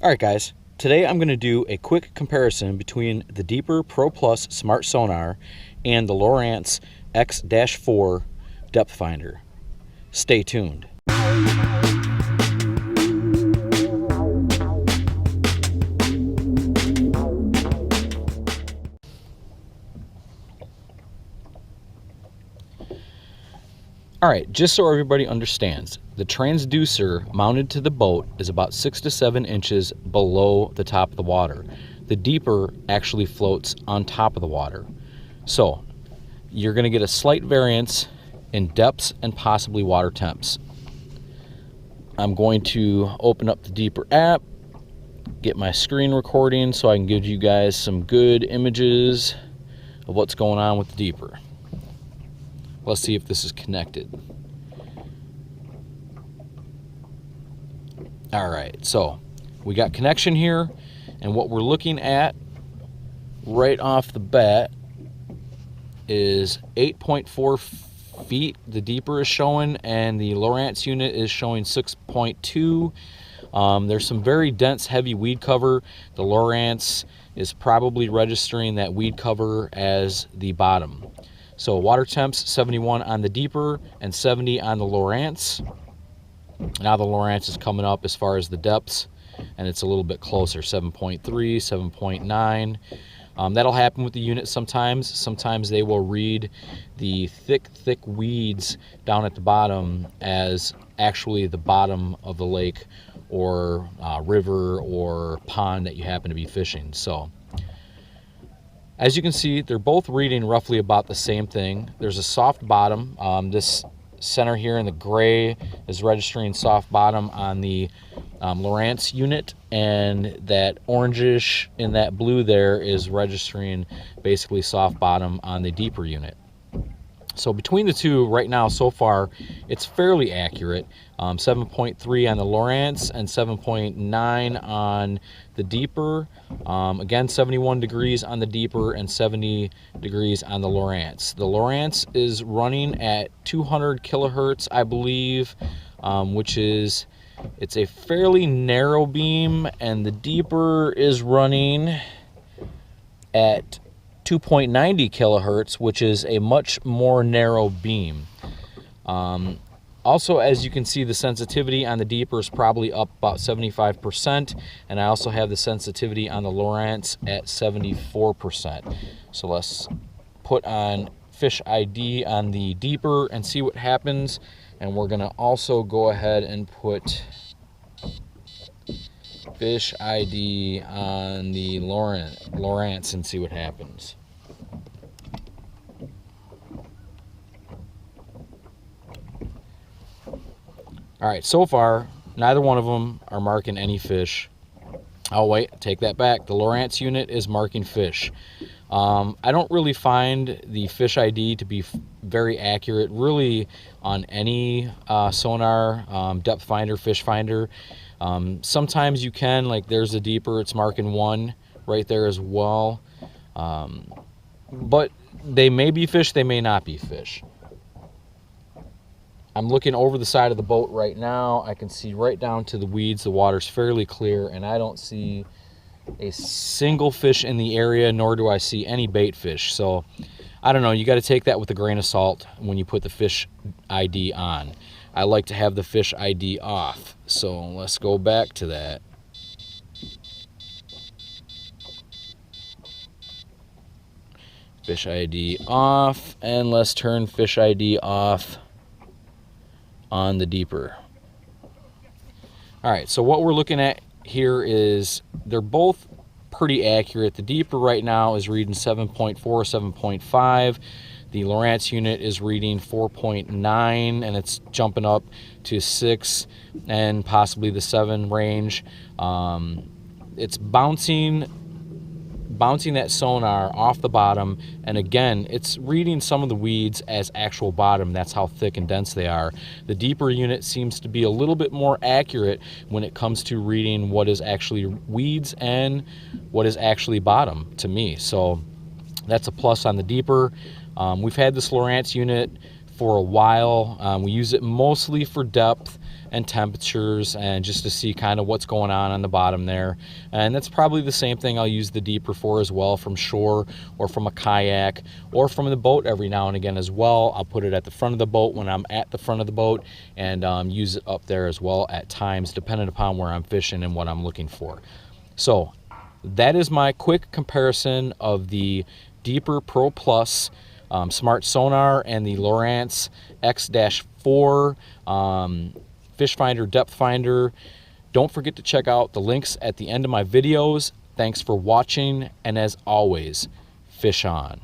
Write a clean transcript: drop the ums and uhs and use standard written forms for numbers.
Alright guys, today I'm going to do a quick comparison between the Deeper Pro Plus Smart Sonar and the Lowrance X-4 depth finder. Stay tuned. Alright, just so everybody understands, the transducer mounted to the boat is about 6 to 7 inches below the top of the water. The Deeper actually floats on top of the water. So, you're going to get a slight variance in depths and possibly water temps. I'm going to open up the Deeper app, get my screen recording so I can give you guys some good images of what's going on with the Deeper. Let's see if this is connected. All right, so we got connection here, and what we're looking at right off the bat is 8.4 feet the Deeper is showing, and the Lowrance unit is showing 6.2. There's some very dense, heavy weed cover. The Lowrance is probably registering that weed cover as the bottom. So water temps 71 on the Deeper and 70 on the Lowrance. Now the Lowrance is coming up as far as the depths, and it's a little bit closer, 7.3, 7.9. That'll happen with the unit sometimes. Sometimes they will read the thick weeds down at the bottom as actually the bottom of the lake or river or pond that you happen to be fishing. So as you can see, they're both reading roughly about the same thing. There's a soft bottom. This center here in the gray is registering soft bottom on the Lowrance unit, and that orangish in that blue there is registering basically soft bottom on the Deeper unit. So between the two right now so far, it's fairly accurate. 7.3 on the Lowrance and 7.9 on the Deeper. Again, 71 degrees on the Deeper and 70 degrees on the Lowrance. The Lowrance is running at 200 kilohertz, I believe, which is, it's a fairly narrow beam, and the Deeper is running at 2.90 kilohertz, which is a much more narrow beam. Also, as you can see, the sensitivity on the Deeper is probably up about 75%, and I also have the sensitivity on the Lowrance at 74%. So let's put on Fish ID on the Deeper and see what happens, and we're gonna also go ahead and put Fish ID on the Lowrance and see what happens. All right, so far, neither one of them are marking any fish. Oh wait, take that back. The Lowrance unit is marking fish. I don't really find the Fish ID to be very accurate, really, on any sonar, depth finder, fish finder. Sometimes you can, like there's a Deeper, it's marking 1 right there as well. But they may be fish, they may not be fish. I'm looking over the side of the boat right now. I can see right down to the weeds. The water's fairly clear, and I don't see a single fish in the area, nor do I see any bait fish. So I don't know, you got to take that with a grain of salt when you put the Fish ID on. I like to have the Fish ID off, so let's go back to that. Fish ID off, and let's turn Fish ID off on the Deeper. All right, so what we're looking at here is they're both pretty accurate. The Deeper right now is reading 7.4, 7.5. The Lowrance unit is reading 4.9, and it's jumping up to 6 and possibly the 7 range. It's bouncing that sonar off the bottom, and again, it's reading some of the weeds as actual bottom. That's how thick and dense they are. The Deeper unit seems to be a little bit more accurate when it comes to reading what is actually weeds and what is actually bottom to me. So that's a plus on the Deeper. We've had this Lowrance unit for a while. We use it mostly for depth, and temperatures, and just to see kind of what's going on the bottom there. And that's probably the same thing I'll use the deeper for as well, from shore or from a kayak or from the boat every now and again as well. I'll put it at the front of the boat when I'm at the front of the boat, and use it up there as well at times, depending upon where I'm fishing and what I'm looking for. So that is my quick comparison of the Deeper Pro Plus smart sonar and the Lowrance X-4 fish finder, depth finder. Don't forget to check out the links at the end of my videos. Thanks for watching, and as always, fish on.